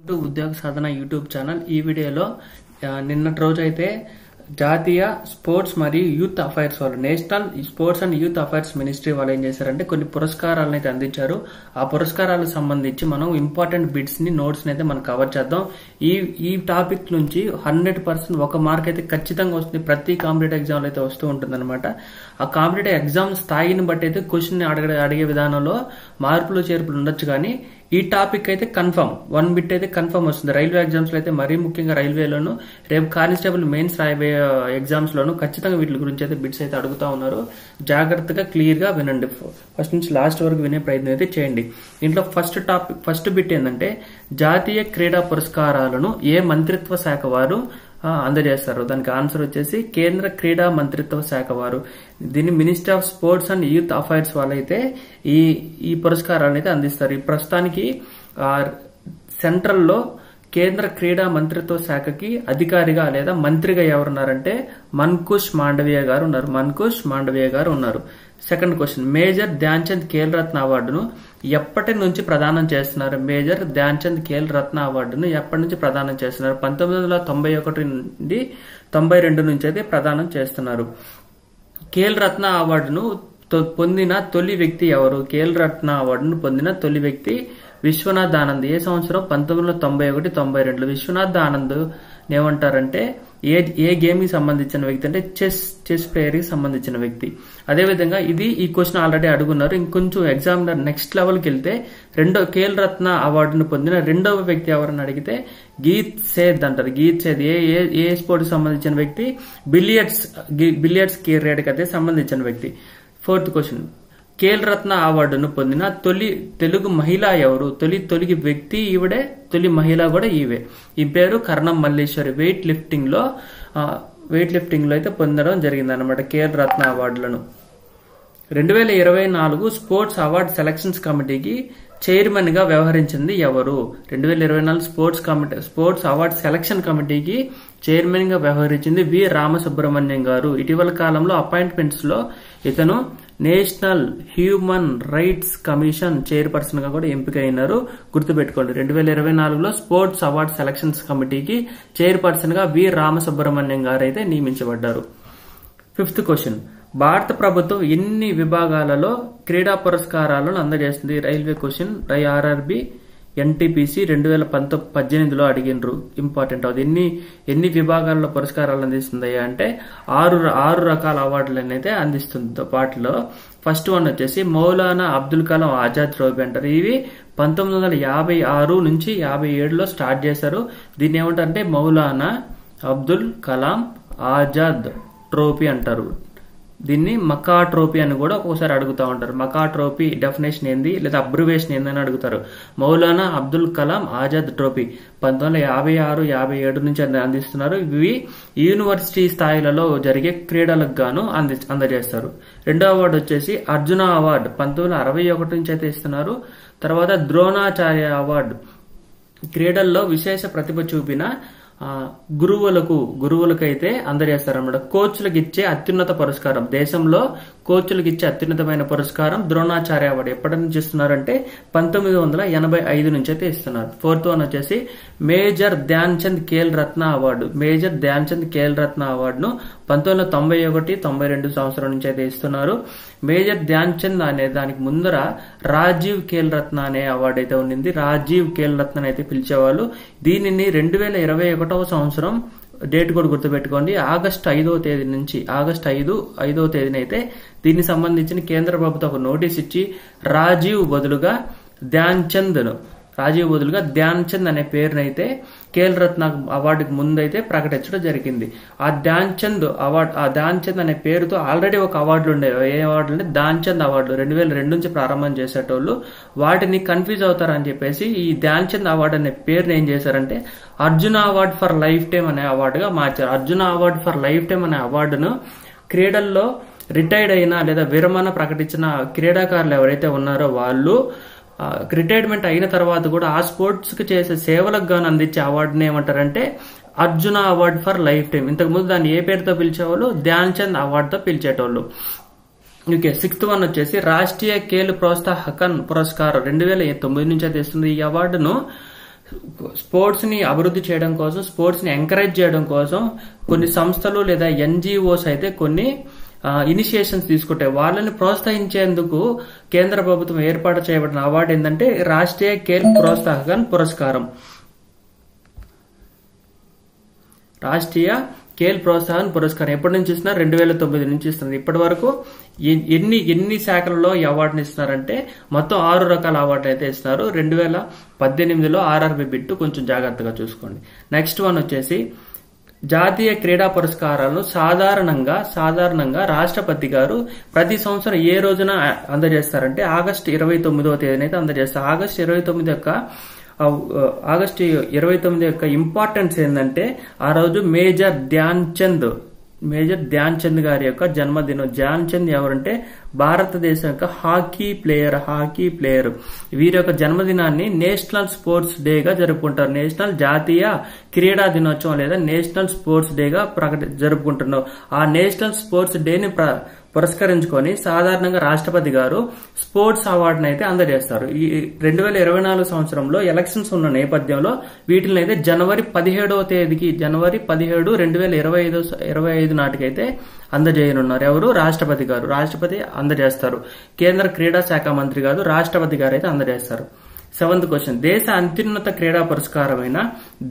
To ఉద్యోగ సాధన YouTube channel. ఈ వీడియోలో నిన్నటి రోజు అయితే జాతీయ స్పోర్ట్స్ మరియు యూత్ అఫైర్స్ వాళ్ళు, national sports and youth affairs ministry వాళ్ళు ఏం చేశారంటే కొన్ని పురస్కారాలను అయితే అందించారు. ఆ పురస్కారాలకు సంబంధించి మనం ఇంపార్టెంట్ బిట్స్ ని, నోట్స్ ని అయితే మనం కవర్ చేద్దాం. ఈ టాపిక్ నుంచి 100% ఒక మార్క్ అయితే ఖచ్చితంగా వస్తుంది. ప్రతి కాంపిటేటివ్ ఎగ్జామ్ అయితే వస్తూ ఉంటుంది అనమాట. ఆ కాంపిటేటివ్ ఎగ్జామ్ స్థాయిని బట్టి అయితే క్వశ్చన్ అడిగే విధానంలో మార్పులు చేర్పులు ఉండొచ్చు, కానీ ఈ టాపిక్ అయితే కన్ఫర్మ్ 1 బిట్ అయితే కన్ఫర్మ్ వస్తుంది. రైల్వే ఎగ్జామ్స్ లో అయితే మరీ ముఖ్యంగా రైల్వేలోను, రేపు కానిస్టేబుల్ మెయిన్స్ రాయబోయే ఎగ్జామ్స్ లోను ఖచ్చితంగా వీటి గురించి అయితే బిట్స్ అయితే అడుగుతా ఉన్నారు. జాగ్రత్తగా క్లియర్ గా వినండి. ఫస్ట్ నుంచి లాస్ట్ వరకు వినే ప్రయత్నం అయితే చేయండి. దీంట్లో ఫస్ట్ బిట్ ఏంటంటే జాతీయ క్రీడా పురస్కారాలను ఏ మంత్రిత్వ శాఖ వారు అందజేస్తారు? దానికి ఆన్సర్ వచ్చేసి కేంద్ర క్రీడా మంత్రిత్వ శాఖ వారు. దీన్ని ministry of sports and youth affairs వాళ్ళైతే ఈ పురస్కారాలను అయితే అందిస్తారు. ఈ ప్రస్తుతానికి సెంట్రల్ లో కేంద్ర క్రీడా మంత్రిత్వ శాఖకి అధికారిగా లేదా మంత్రిగా ఎవరున్నారంటే మన్కుష్ మాండవీయ గారు ఉన్నారు. Second question, major Dhyan Chand Khel Ratna అవార్డును ఎప్పటి నుంచి ప్రదానం చేస్తున్నారు? మేజర్ ధ్యాన్ చంద్ ఖేల్ రత్న అవార్డును ఎప్పటి నుంచి ప్రదానం చేస్తున్నారు? 1991 నుండి 92 నుంచి అయితే ప్రదానం చేస్తున్నారు. ఖేల్ రత్న అవార్డును పొందిన తొలి వ్యక్తి ఎవరు? ఖేల్ రత్న అవార్డును పొందిన తొలి వ్యక్తి విశ్వనాథ్ ఆనంద్. ఏ సంవత్సరం? 1991-92. విశ్వనాథ్ ఆనంద్ ఏమంటారంటే ఏ గేమ్ కి సంబంధించిన వ్యక్తి అంటే చెస్ ప్లేయర్ కి సంబంధించిన వ్యక్తి. అదేవిధంగా ఈ క్వశ్చన్ ఆల్రెడీ అడుగున్నారు. ఇంకొంచెం ఎగ్జామినర్ నెక్స్ట్ లెవెల్కి వెళ్తే ఖేల్ రత్న అవార్డును పొందిన రెండవ వ్యక్తి ఎవరని అడిగితే గీత్ సేద్ అంటారు. గీత్ సేద్ ఏ స్పోర్ట్ కి సంబంధించిన వ్యక్తి? బిలియర్డ్స్ కెరీర్ అయితే సంబంధించిన వ్యక్తి. ఫోర్త్ క్వశ్చన్, ఖేల్ రత్న అవార్డును పొందిన తొలి తెలుగు మహిళ ఎవరు? తొలి వ్యక్తి ఈవిడే, తొలి మహిళ కూడా ఈవే. ఈ పేరు కర్ణం మల్లేశ్వరి. వెయిట్ లిఫ్టింగ్ లో అయితే పొందడం జరిగింది అనమాట ఖేల్ రత్న అవార్డులను. 2024 స్పోర్ట్స్ అవార్డ్ సెలక్షన్స్ కమిటీకి చైర్మన్ గా వ్యవహరించింది ఎవరు? 2024 స్పోర్ట్స్ అవార్డ్ సెలక్షన్ కమిటీకి చైర్మన్ గా వ్యవహరించింది వి రామసుబ్రహ్మణ్యం గారు. ఇటీవల కాలంలో అపాయింట్మెంట్స్ లో ఇతను national human rights commission chairperson గా కూడా ఎంపికైనారు. గుర్తుపెట్టుకోండి, 2024లో స్పోర్ట్స్ అవార్డ్ సెలక్షన్స్ కమిటీకి చైర్పర్సన్ గా వి రామసుబ్రహ్మణ్యం గారు అయితే నియమించబడ్డారు. ఫిఫ్త్ క్వశ్చన్, భారత ప్రభుత్వం ఎన్ని విభాగాలలో క్రీడా పురస్కారాలను అందజేస్తుంది? Railway question. RRB NTPC 2018లో అడిగినరు. ఇంపార్టెంట్ అది. ఎన్ని విభాగాల్లో పురస్కారాలు అందిస్తుంది అంటే 6 రకాల అవార్డులను అయితే అందిస్తుంది. వాటిలో ఫస్ట్ వన్ వచ్చేసి మౌలానా అబ్దుల్ కలాం ఆజాద్ ట్రోఫీ అంటారు. ఇవి 1956 నుంచి 57లో స్టార్ట్ చేశారు. దీన్ని ఏమంటారంటే మౌలానా అబ్దుల్ కలాం ఆజాద్ ట్రోఫీ అంటారు. దీన్ని మకా ట్రోఫీ అని కూడా ఒక్కోసారి అడుగుతా ఉంటారు. మకా ట్రోఫీ డెఫినేషన్ ఏంది లేదా అబ్రివేషన్ ఏందని అడుగుతారు. మౌలానా అబ్దుల్ కలాం ఆజాద్ ట్రోఫీ 1956, 57 నుంచి అందిస్తున్నారు. ఇవి యూనివర్సిటీ స్థాయిలలో జరిగే క్రీడలకు గాను అందజేస్తారు. రెండో అవార్డు వచ్చేసి అర్జున అవార్డు 1961 నుంచి అయితే ఇస్తున్నారు. తర్వాత ద్రోణాచార్య అవార్డు క్రీడల్లో విశేష ప్రతిభ చూపిన గురువులకు అయితే అందజేస్తారన్నమాట. కోచ్లకు ఇచ్చే అత్యున్నత పురస్కారం, దేశంలో కోచ్లకు ఇచ్చే అత్యున్నతమైన పురస్కారం ద్రోణాచార్య అవార్డు ఎప్పటి నుంచి ఇస్తున్నారంటే 1985 నుంచి అయితే ఇస్తున్నారు. ఫోర్త్ వన్ వచ్చేసి మేజర్ ధ్యాన్ చంద్ ఖేల్ రత్న అవార్డు. మేజర్ ధ్యాన్ చంద్ ఖేల్ రత్న అవార్డును 1991-92 సంవత్సరం నుంచి అయితే ఇస్తున్నారు. మేజర్ ధ్యాన్ చంద్ అనే దానికి ముందర రాజీవ్ ఖేల్ రత్న అనే అవార్డు అయితే ఉండింది. రాజీవ్ ఖేల్ రత్న అయితే పిలిచేవాళ్ళు. దీనిని 2021 సంవత్సరం డేట్ కూడా గుర్తుపెట్టుకోండి. ఆగస్టు 5వ తేదీ నుంచి ఆగస్టు 5వ తేదీన అయితే దీనికి సంబంధించిన కేంద్ర ప్రభుత్వం ఒక నోటీస్ ఇచ్చి రాజీవ్ బదులుగా ధ్యాన్ చంద్ అనే పేరునైతే ఖేల్ రత్న అవార్డుకి ముందైతే ప్రకటించడం జరిగింది. ఆ ధ్యాన్ చంద్ అనే పేరుతో ఆల్రెడీ ఒక అవార్డులు ఉండేవి. ఏ అవార్డులు అంటే ధ్యాన్ చంద్ అవార్డులు 2002 నుంచి ప్రారంభం చేసేటోళ్ళు వాటిని కన్ఫ్యూజ్ అవుతారని చెప్పేసి ఈ ధ్యాన్ చంద్ అవార్డు అనే పేరుని ఏం చేశారంటే Arjuna award for life time అనే అవార్డుగా మార్చారు. Arjuna award for life time అనే అవార్డును క్రీడల్లో రిటైర్డ్ అయిన లేదా విరమణ ప్రకటించిన క్రీడాకారులు ఎవరైతే ఉన్నారో వాళ్ళు రిటైర్మెంట్ అయిన తర్వాత కూడా ఆ స్పోర్ట్స్ కి చేసే సేవలకు గాను అందించే అవార్డుని ఏమంటారంటే Arjuna award for lifetime. ఇంతకుముందు దాన్ని ఏ పేరుతో పిలిచేవాళ్ళు? ధ్యాన్ చంద్ అవార్డుతో పిలిచేటోళ్ళు. ఓకే, సిక్స్త్ వన్ వచ్చేసి రాష్ట్రీయ ఖేల్ ప్రోత్సాహకన్ పురస్కారం 2009 నుంచి అయితే ఇస్తుంది. ఈ అవార్డును స్పోర్ట్స్ ని అభివృద్ధి చేయడం కోసం, స్పోర్ట్స్ ని ఎంకరేజ్ చేయడం కోసం కొన్ని సంస్థలు లేదా ఎన్జిఓస్ అయితే కొన్ని ఇనిషియేషన్స్ తీసుకుంటాయి. వాళ్ళని ప్రోత్సహించేందుకు కేంద్ర ప్రభుత్వం ఏర్పాటు చేయబడిన అవార్డు ఏంటంటే రాష్ట్రీయ ఖేల్ ప్రోత్సాహకన్ పురస్కారం. రాష్ట్రీయ ఖేల్ ప్రోత్సాహన్ పురస్కారం ఎప్పటి నుంచి ఇస్తున్నారు? 2009 నుంచి ఇస్తున్నారు. ఇప్పటి వరకు ఎన్ని శాఖలలో ఈ అవార్డుని ఇస్తున్నారంటే మొత్తం 6 రకాల అవార్డులు అయితే ఇస్తున్నారు. 2018లో ఆర్ఆర్బి బిట్టు, కొంచెం జాగ్రత్తగా చూసుకోండి. నెక్స్ట్ వన్ వచ్చేసి జాతీయ క్రీడా పురస్కారాలను సాధారణంగా రాష్ట్రపతి గారు ప్రతి సంవత్సరం ఏ రోజున అందజేస్తారంటే ఆగస్టు 29వ తేదీన అయితే అందజేస్తారు. ఆగస్టు 29 యొక్క ఇంపార్టెన్స్ ఏంటంటే ఆ రోజు మేజర్ ధ్యాన్ చంద్ గారి యొక్క జన్మదినం. ధ్యాన్ చంద్ ఎవరంటే భారతదేశం యొక్క హాకీ ప్లేయర్. వీరి యొక్క జన్మదినాన్ని నేషనల్ స్పోర్ట్స్ డేగా జరుపుకుంటారు. నేషనల్ జాతీయ క్రీడా దినోత్సవం లేదా నేషనల్ స్పోర్ట్స్ డేగా జరుపుకుంటున్నారు. ఆ నేషనల్ స్పోర్ట్స్ డేని పురస్కరించుకొని సాధారణంగా రాష్ట్రపతి గారు స్పోర్ట్స్ అవార్డును అయితే అందజేస్తారు. ఈ 2024 సంవత్సరంలో ఎలక్షన్స్ ఉన్న నేపథ్యంలో వీటిని అయితే జనవరి 17, 2025 నాటికైతే అందజేయనున్నారు. ఎవరు? రాష్ట్రపతి గారు. రాష్ట్రపతి అందజేస్తారు. కేంద్ర క్రీడా శాఖ మంత్రి గారు రాష్ట్రపతి గారు అయితే అందజేస్తారు. 7th క్వశ్చన్, దేశ అత్యున్నత క్రీడా పురస్కారమైన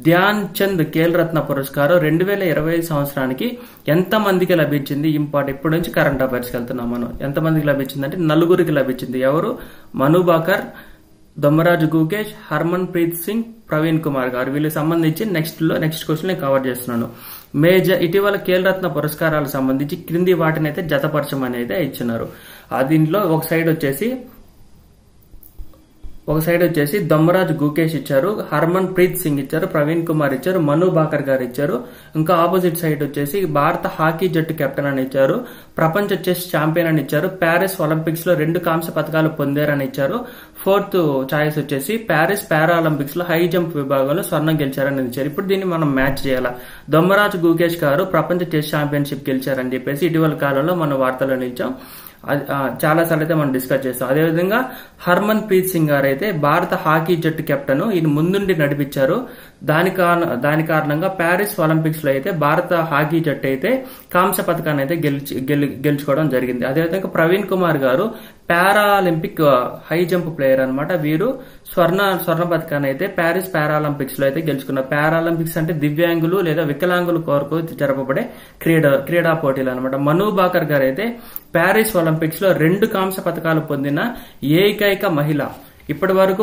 ధ్యాన్ చంద్ ఖేల్ రత్న పురస్కారం 2025 సంవత్సరానికి ఎంత మందికి లభించింది? ఇప్పటి నుంచి కరెంట్ అఫైర్స్కి వెళ్తున్నాం మనం. ఎంత మందికి లభించింది అంటే 4 లభించింది. ఎవరు? మను బాకర్, దొమ్మరాజు గుకేష్, హర్మన్ ప్రీత్ సింగ్, ప్రవీణ్ కుమార్ గారు. వీళ్ళకి సంబంధించి నెక్స్ట్ క్వశ్చన్ నేను కవర్ చేస్తున్నాను. ఇటీవల ఖేల్ రత్న పురస్కారాలకు సంబంధించి క్రింది వాటిని అయితే జతపరచమని అయితే ఇచ్చినారు. దీంట్లో ఒక సైడ్ వచ్చేసి దొమ్మరాజు గుకేష్ ఇచ్చారు, హర్మన్ ప్రీత్ సింగ్ ఇచ్చారు, ప్రవీణ్ కుమార్ ఇచ్చారు, మను బాకర్ గారు ఇచ్చారు. ఇంకా ఆపోజిట్ సైడ్ వచ్చేసి భారత హాకీ జట్టు కెప్టెన్ అని ఇచ్చారు, ప్రపంచ చెస్ ఛాంపియన్ అని ఇచ్చారు, ప్యారిస్ ఒలింపిక్స్ లో 2 కాంస్య పథకాలు పొందారని ఇచ్చారు. 4th చాయిస్ వచ్చేసి ప్యారిస్ పారాలింపిక్స్ లో హై జంప్ విభాగంలో స్వర్ణం గెలిచారని ఇచ్చారు. ఇప్పుడు దీన్ని మనం మ్యాచ్ చేయాలా? దొమ్మరాజు గుకేష్ గారు ప్రపంచ చెస్ ఛాంపియన్షిప్ గెలిచారని చెప్పేసి ఇటీవల కాలంలో మన వార్తల్లో నిలిచాం. చాలా సార్లు అయితే మనం డిస్కస్ చేస్తాం. అదేవిధంగా హర్మన్ ప్రీత్ సింగ్ గారు అయితే భారత హాకీ జట్టు కెప్టెన్, ఈయన ముందుండి నడిపించారు. దాని కారణంగా ప్యారిస్ ఒలింపిక్స్ లో అయితే భారత హాకీ జట్టు అయితే కాంస్య పథకాన్ని అయితే గెలుచుకోవడం జరిగింది. అదేవిధంగా ప్రవీణ్ కుమార్ గారు పారాలింపిక్ హై జంప్ ప్లేయర్ అన్నమాట. వీరు స్వర్ణ పథకాన్ని అయితే ప్యారిస్ పారాలింపిక్స్ లో అయితే గెలుచుకున్నారు. పారాలింపిక్స్ అంటే దివ్యాంగులు లేదా వికలాంగుల కొరకు జరపబడే క్రీడా పోటీలు అనమాట. మను బాకర్ గారు అయితే ప్యారిస్ ఒలింపిక్స్ లో 2 కాంస్య పథకాలు పొందిన ఏకైక మహిళ. ఇప్పటి వరకు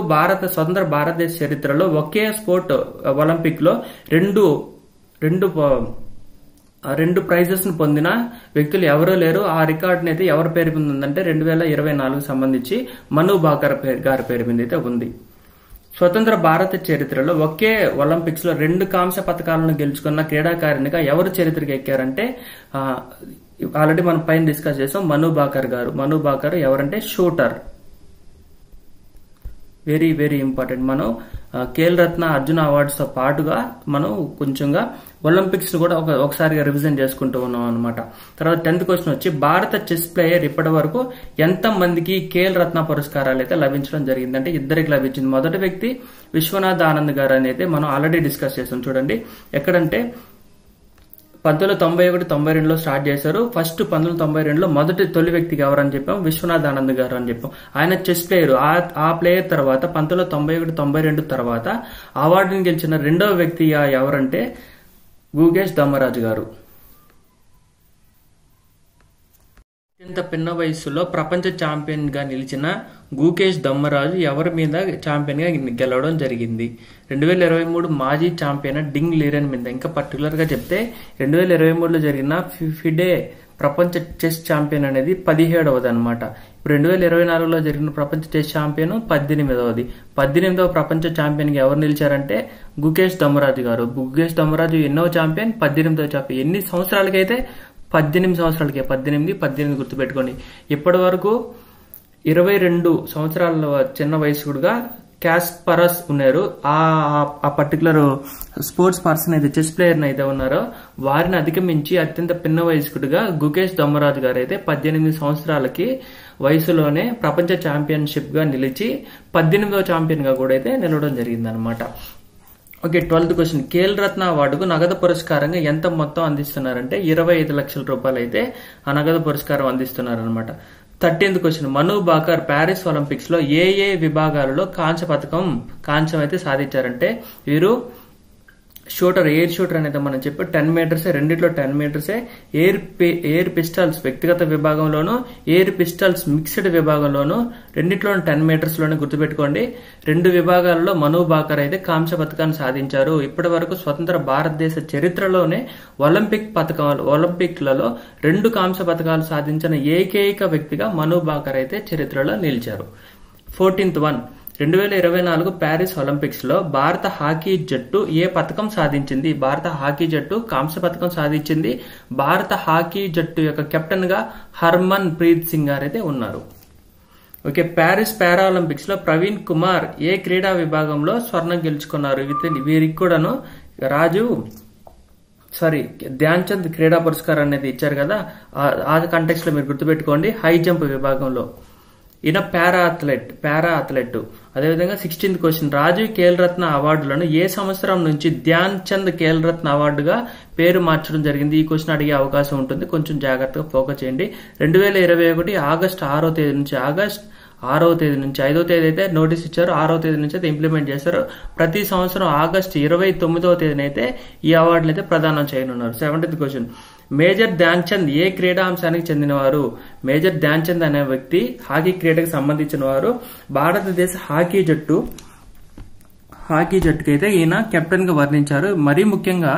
స్వతంత్ర భారతదేశ చరిత్రలో ఒకే స్పోర్ట్ ఒలింపిక్ లో రెండు ప్రైజెస్ ను పొందిన వ్యక్తులు ఎవరూ లేరు. ఆ రికార్డుని అయితే ఎవరి పేరు మీద ఉందంటే 2024 సంబంధించి మను బాకర్ గారి పేరు మీద అయితే ఉంది. స్వతంత్ర భారత చరిత్రలో ఒకే ఒలింపిక్స్ లో 2 కాంస్య పథకాలను గెలుచుకున్న క్రీడాకారిణిగా ఎవరు చరిత్రకి ఎక్కారంటే ఆల్రెడీ మనం పైన డిస్కస్ చేసాం, మను బాకర్ గారు. మను బాకర్ ఎవరంటే షూటర్. Very very important. మనం ఖేల్ రత్న, అర్జున అవార్డ్స్ తో పాటుగా మనం కొంచెంగా ఒలింపిక్స్ ను కూడా ఒకసారిగా రివిజన్ చేసుకుంటూ ఉన్నాం అనమాట. తర్వాత 10th క్వశ్చన్ వచ్చి భారత చెస్ ప్లేయర్ ఇప్పటి వరకు ఎంత మందికి ఖేల్ రత్న పురస్కారాలు అయితే లభించడం జరిగింది అంటే 2కి లభించింది. మొదటి వ్యక్తి విశ్వనాథ్ ఆనంద్ గారు అని అయితే మనం ఆల్రెడీ డిస్కస్ చేసాం. చూడండి ఎక్కడంటే 1991-92లో స్టార్ట్ చేశారు. ఫస్ట్ 1992లో తొలి వ్యక్తికి ఎవరని చెప్పాం? విశ్వనాథ్ ఆనంద్ గారు అని చెప్పాం. ఆయన చెస్ ప్లేయర్. ఆ ప్లేయర్ తర్వాత 1991-92 తర్వాత అవార్డుని గెలిచిన 2వ వ్యక్తి ఎవరంటే గుకేష్ దమ్మరాజు గారు. అత్యంత పిన్న వయసులో ప్రపంచ ఛాంపియన్ గా నిలిచిన గుకేష్ దమ్మరాజు ఎవరి మీద ఛాంపియన్ గా గెలవడం జరిగింది? 2023 మాజీ ఛాంపియన్ డింగ్ లీరెన్ మీద. ఇంకా పర్టికులర్ గా చెప్తే 2023లో జరిగిన ఫిడే ప్రపంచ చెస్ ఛాంపియన్ అనేది 17వది అనమాట. ఇప్పుడు 2024లో జరిగిన ప్రపంచ చెస్ ఛాంపియన్ 18వది. 18వ ప్రపంచ ఛాంపియన్ గా ఎవరు నిలిచారంటే గుకేష్ దమ్మరాజు గారు. గుకేష్ దమ్మరాజు ఎన్నో ఛాంపియన్? 18వ ఛాంపియన్. ఎన్ని సంవత్సరాలకైతే? 18 సంవత్సరాలకే. 18 గుర్తుపెట్టుకోండి. ఇప్పటి వరకు 22 సంవత్సరాల చిన్న వయసుడుగా క్యాస్పరస్ ఉన్నారు. ఆ పర్టికులర్ స్పోర్ట్స్ పర్సన్ అయితే చెస్ ప్లేయర్ అయితే ఉన్నారో వారిని అధిగమించి అత్యంత పిన్న వయస్కుడిగా గుకేష్ దమ్మరాజు గారు అయితే 18 సంవత్సరాలకి వయసులోనే ప్రపంచ ఛాంపియన్షిప్ గా నిలిచి 18వ ఛాంపియన్ గా కూడా అయితే నిలవడం జరిగింది అనమాట. Okay, 12th question. Khel Ratna అవార్డుకు నగదు పురస్కారంగా ఎంత మొత్తం అందిస్తున్నారంటే 25 లక్షల రూపాయలు అయితే ఆ నగదు పురస్కారం అందిస్తున్నారు అనమాట. 13th question. Manu Bhaker Paris Olympics లో ఏ విభాగాలలో కాంస్యం అయితే సాధించారంటే వీరు ఎయిర్ షూటర్ అనేది మనం చెప్పి 10 మీటర్సే, రెండిట్లో 10 మీటర్సే, ఎయిర్ పిస్టల్స్ వ్యక్తిగత విభాగంలోను, ఎయిర్ పిస్టల్స్ మిక్స్డ్ విభాగంలోను రెండిట్లో 10 మీటర్స్ లోనే గుర్తుపెట్టుకోండి. 2 విభాగాలలో మను బాకర్ అయితే కాంస్య పథకాన్ని సాధించారు. ఇప్పటి వరకు స్వతంత్ర భారతదేశ చరిత్రలోనే ఒలింపిక్లలో 2 కాంస్య పథకాలు సాధించిన ఏకైక వ్యక్తిగా మను బాకర్ అయితే చరిత్రలో నిలిచారు. 14th 1. 2024 ప్యారిస్ ఒలింపిక్స్ లో భారత హాకీ జట్టు ఏ పథకం సాధించింది? భారత హాకీ జట్టు కాంస్య పథకం సాధించింది. భారత హాకీ జట్టు యొక్క కెప్టెన్ గా హర్మన్ ప్రీత్ సింగ్ గారు అయితే ఉన్నారు. ఓకే, ప్యారిస్ పారాలింపిక్స్ లో ప్రవీణ్ కుమార్ ఏ క్రీడా విభాగంలో స్వర్ణం గెలుచుకున్నారు? వీరికి కూడాను ధ్యాన్ చంద్ క్రీడా పురస్కారం అనేది ఇచ్చారు కదా, ఆ కంటెక్స్ట్ లో మీరు గుర్తుపెట్టుకోండి. హై జంప్ విభాగంలో ఈయన పారా అథ్లెట్. అదేవిధంగా 16th క్వశ్చన్. రాజీవ్ ఖేల్ రత్న అవార్డులను ఏ సంవత్సరం నుంచి ధ్యాన్ చంద్ ఖేల్ రత్న అవార్డుగా పేరు మార్చడం జరిగింది? ఈ క్వశ్చన్ అడిగే అవకాశం ఉంటుంది, కొంచెం జాగ్రత్తగా ఫోకస్ చేయండి. 2021 ఆగస్ట్ 6వ తేదీ నుంచి 5వ తేదీ అయితే నోటీస్ ఇచ్చారు, 6వ తేదీ నుంచి అయితే ఇంప్లిమెంట్ చేశారు. ప్రతి సంవత్సరం ఆగస్టు 29వ తేదీన అయితే ఈ అవార్డులు అయితే ప్రదానం చేయనున్నారు. 17th question. Major Dhyan Chand ఏ క్రీడాంశానికి చెందినవారు? మేజర్ ధ్యాన్ చంద్ అనే వ్యక్తి హాకీ క్రీడకు సంబంధించిన వారు. భారతదేశ హాకీ జట్టుకి అయితే ఈయన కెప్టెన్ గా వర్ణించారు. మరీ ముఖ్యంగా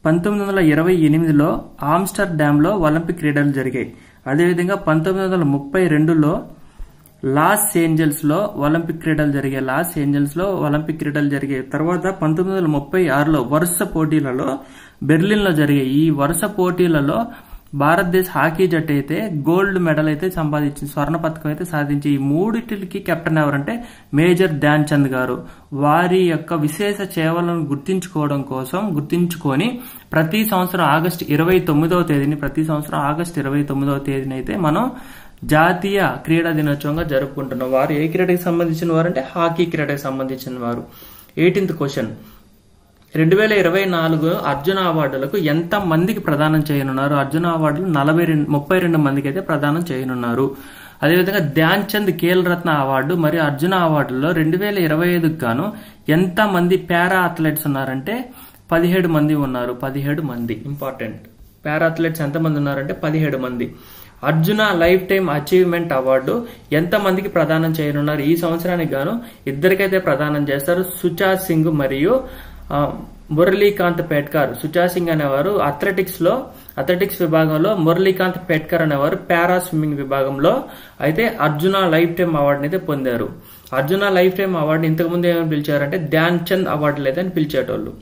1928లో ఆమ్స్టర్డామ్ లో ఒలింపిక్ క్రీడలు జరిగాయి. అదేవిధంగా 1932లో లాస్ ఏంజల్స్ లో ఒలింపిక్ క్రీడలు జరిగాయి. తర్వాత 1936లో వరుస పోటీలలో బెర్లిన్ లో జరిగాయి. ఈ వరుస పోటీలలో భారతదేశ హాకీ జట్టు అయితే గోల్డ్ మెడల్ అయితే సంపాదించింది, స్వర్ణ పథకం అయితే సాధించి. ఈ మూడిటికి కెప్టెన్ ఎవరంటే మేజర్ ధ్యాన్ చంద్ గారు. వారి యొక్క విశేష సేవలను గుర్తించుకొని ప్రతి సంవత్సరం ఆగస్టు 29వ తేదీని అయితే మనం జాతీయ క్రీడా దినోత్సవంగా జరుపుకుంటున్నాం. వారు ఏ క్రీడకి సంబంధించిన వారు అంటే హాకీ క్రీడకి సంబంధించిన వారు. 18th question. 2024 అర్జున అవార్డులకు ఎంత మందికి ప్రదానం చేయనున్నారు? అర్జున అవార్డులు 32 మందికి అయితే ప్రదానం చేయనున్నారు. అదేవిధంగా ధ్యాన్ చంద్ ఖేల్ రత్న అవార్డు మరియు అర్జున అవార్డుల్లో 2025కు గాను ఎంత మంది పారా అథ్లెట్స్ ఉన్నారంటే 17 మంది ఉన్నారు. 17 మంది ఇంపార్టెంట్. పారా అథ్లెట్స్ ఎంతమంది ఉన్నారంటే 17 మంది. Arjuna life time achievement award ఎంత మందికి ప్రదానం చేయనున్నారు? ఈ సంవత్సరానికి గాను ఇద్దరికైతే ప్రదానం చేస్తారు. సుచా సింగ్ మరియు మురళీకాంత్ పేట్కర్. సుచా సింగ్ అనేవారు అథ్లెటిక్స్ విభాగంలో, మురళీకాంత్ పేట్కర్ అనేవారు పారా స్విమ్మింగ్ విభాగంలో అయితే అర్జున లైఫ్ టైమ్ అవార్డుని అయితే పొందారు. అర్జున లైఫ్ టైమ్ అవార్డుని ఇంతకుముందు ఏమని పిలిచారంటే ధ్యాన్ చంద్ అవార్డులు అయితే అని పిలిచేటోళ్ళు.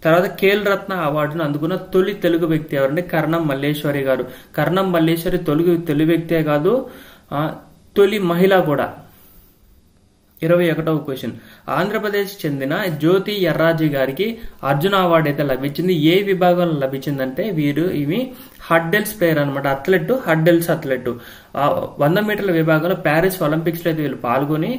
తర్వాత ఖేల్ రత్న అవార్డును అందుకున్న తొలి తెలుగు వ్యక్తి ఎవరంటే కర్ణం మల్లేశ్వరి గారు. కర్ణం మల్లేశ్వరి తొలి వ్యక్తే కాదు, తొలి మహిళ కూడా. 21వ క్వశ్చన్. ఆంధ్రప్రదేశ్ చెందిన జ్యోతి ఎర్రాజీ గారికి అర్జున అవార్డు అయితే లభించింది. ఏ విభాగంలో లభించిందంటే ఇవి హడ్డెల్స్ ప్లేయర్ అనమాట. హడ్డెల్స్ అథ్లెట్. 100 మీటర్ల విభాగంలో ప్యారిస్ ఒలింపిక్స్ లో అయితే వీళ్ళు పాల్గొని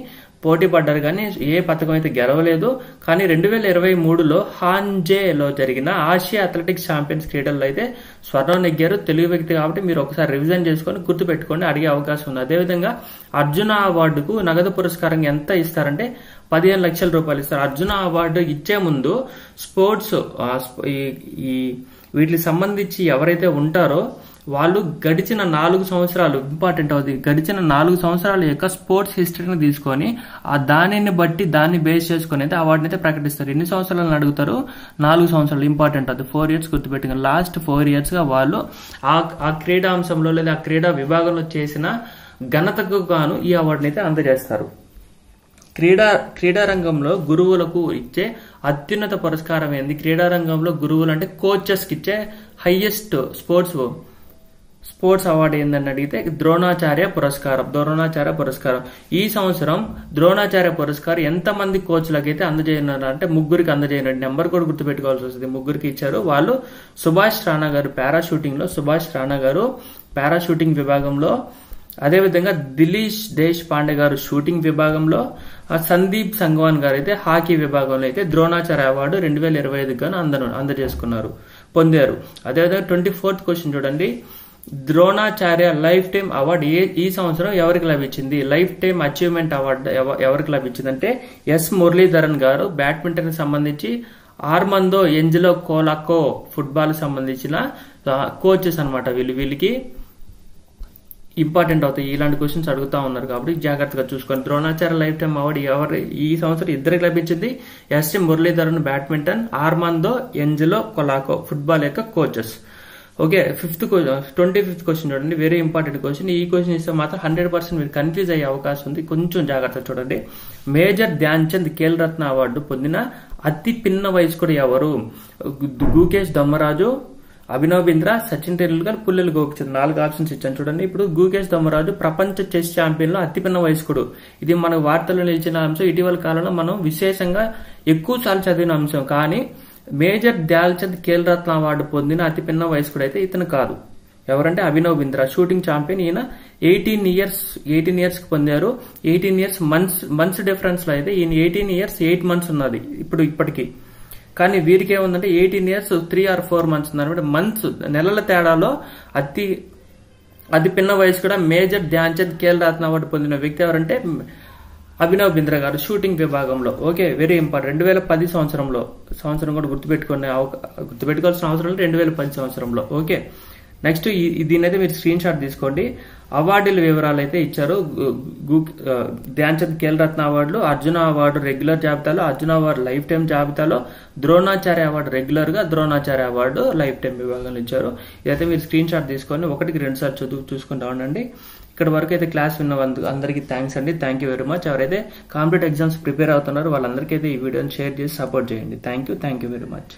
పోటీ పడ్డారు, కానీ ఏ పథకం అయితే గెలవలేదు. కానీ 2023లో హాంజేలో జరిగిన ఆసియా అథ్లెటిక్స్ ఛాంపియన్స్ క్రీడల్లో అయితే స్వర్ణం నెగ్గారు. తెలుగు వ్యక్తి కాబట్టి మీరు ఒకసారి రివిజన్ చేసుకొని గుర్తుపెట్టుకోండి, అడిగే అవకాశం ఉంది. అదేవిధంగా అర్జున అవార్డుకు నగదు పురస్కారం ఎంత ఇస్తారంటే 15 లక్షల రూపాయలు ఇస్తారు. అర్జున అవార్డు ఇచ్చే ముందు స్పోర్ట్స్ వీటికి సంబంధించి ఎవరైతే ఉంటారో వాళ్ళు గడిచిన 4 సంవత్సరాలు ఇంపార్టెంట్ అవుతుంది. గడిచిన 4 సంవత్సరాల యొక్క స్పోర్ట్స్ హిస్టరీని తీసుకొని దాన్ని బేస్ చేసుకుని అయితే అవార్డుని అయితే ప్రకటిస్తారు. ఎన్ని సంవత్సరాలను అడుగుతారు? 4 సంవత్సరాలు. ఇంపార్టెంట్ అది. 4 years గుర్తుపెట్టుకుని లాస్ట్ 4 years గా వాళ్ళు ఆ క్రీడా అంశంలో లేదా ఆ క్రీడా విభాగంలో చేసిన ఘనతకు గాను ఈ అవార్డుని అయితే అందజేస్తారు. క్రీడా రంగంలో గురువులకు ఇచ్చే అత్యున్నత పురస్కారం ఏంది? క్రీడా రంగంలో గురువులు అంటే కోచెస్ కి ఇచ్చే హైయెస్ట్ స్పోర్ట్స్ అవార్డు ఏందని అడిగితే ద్రోణాచార్య పురస్కారం. ఈ సంవత్సరం ద్రోణాచార్య పురస్కారం ఎంత మంది కోచ్లకి అయితే అందజేయనున్నారు అంటే 3కి అందజేయనండి. నెంబర్ కూడా గుర్తుపెట్టుకోవాల్సి వస్తుంది. 3కి ఇచ్చారు. వాళ్ళు సుభాష్ రాణా గారు పారాషూటింగ్ విభాగంలో, అదేవిధంగా దిలీష్ దేశ్ పాండే గారు షూటింగ్ విభాగంలో, సందీప్ సంగవాన్ గారు అయితే హాకీ విభాగంలో అయితే ద్రోణాచార్య అవార్డు 2025 గాను అందజేసుకున్నారు, పొందారు. అదేవిధంగా 24th క్వశ్చన్ చూడండి. ద్రోణాచార్య లైఫ్ టైమ్ అవార్డు ఈ సంవత్సరం ఎవరికి లభించింది? లైఫ్ టైమ్ అచీవ్మెంట్ అవార్డు ఎవరికి లభించింది అంటే ఎస్ మురళీధరన్ గారు, బ్యాడ్మింటన్ కి సంబంధించి ఆర్మందో ఎంజిలో కోలాకో ఫుట్బాల్ సంబంధించిన కోచెస్ అనమాట. వీళ్ళకి ఇంపార్టెంట్ అవుతాయి, ఇలాంటి క్వశ్చన్స్ అడుగుతా ఉన్నారు కాబట్టి జాగ్రత్తగా చూసుకోండి. ద్రోణాచార్య లైఫ్ టైమ్ అవార్డు ఈ సంవత్సరం ఇద్దరికి లభించింది, S Muralidharan badminton, Armando Angelo Colaco football యొక్క కోచెస్. ఓకే, 25th క్వశ్చన్ చూడండి, వెరీ ఇంపార్టెంట్ క్వశ్చన్. ఈ క్వశ్చన్ ఇస్తే మాత్రం 100% మీరు కన్ఫ్యూజ్ అయ్యే అవకాశం ఉంది, కొంచెం జాగ్రత్త చూడండి. మేజర్ ధ్యాన్ చంద్ ఖేల్ రత్న అవార్డు పొందిన అతి పిన్న వయస్కుడు ఎవరు? గుకేష్ దమ్మరాజు, అభినవ్ బింద్రా, సచిన్ టెండూల్కర్, పుల్లెల గోపిచంద్. 4 ఆప్షన్స్ ఇచ్చాను చూడండి. ఇప్పుడు గుకేష్ దమ్మరాజు ప్రపంచ చెస్ ఛాంపియన్ లో అతిపిన్న వయస్కుడు. ఇది మన వార్తల్లో నిలిచిన అంశం. ఇటీవల కాలంలో మనం విశేషంగా ఎక్కువ సార్లు చదివిన అంశం. కానీ మేజర్ ధ్యాన్ చంద్ ఖేల్ రత్న అవార్డు పొందిన అతిపిన్న వయస్కుడు అయితే ఇతను కాదు. ఎవరంటే అభినవ్ బింద్రా, షూటింగ్ ఛాంపియన్. ఈయన 18 ఇయర్స్ కి పొందారు. 18 ఇయర్స్ మంత్స్ డిఫరెన్స్ లో అయితే ఈయన 18 ఇయర్స్ 8 months ఉన్నది ఇప్పటికి. కానీ వీరికి ఏముందంటే 18 ఇయర్స్ 3 or 4 months ఉన్నారు. మంత్స్ నెలల తేడాలో అతి పిన్న వయసు కూడా మేజర్ ధ్యాన్ చంద్ ఖేల్ రత్న అవార్డు పొందిన వ్యక్తి ఎవరంటే అభినవ్ బింద్రా గారు, షూటింగ్ విభాగంలో. Okay, very important. 2010 సంవత్సరం కూడా గుర్తుపెట్టుకోవాల్సిన అవసరం లేదు, 2010 సంవత్సరంలో. ఓకే, నెక్స్ట్ దీని అయితే మీరు స్క్రీన్ షాట్ తీసుకోండి. అవార్డుల వివరాలు అయితే ఇచ్చారు. ధ్యాన్ చంద్ ఖేల్ రత్న అవార్డులు, అర్జున అవార్డు రెగ్యులర్ జాబితాలో, అర్జున అవార్డు లైఫ్ టైం జాబితాలో, ద్రోణాచార్య అవార్డు రెగ్యులర్ గా, ద్రోణాచార్య అవార్డు లైఫ్ టైం విభాగంలో ఇచ్చారు. ఇదైతే మీరు స్క్రీన్ షాట్ తీసుకొని 1-2 సార్లు చూసుకుంటా ఉండండి. ఇక్కడ వరకు అయితే క్లాస్ విన్న అందరికీ థ్యాంక్స్ అండి. Thank you very much. ఎవరైతే కాంపిటేటివ్ ఎగ్జామ్స్ ప్రిపేర్ అవుతున్నారో వాళ్ళందరికీ అయితే ఈ వీడియోని షేర్ చేసి సపోర్ట్ చేయండి. Thank you very much.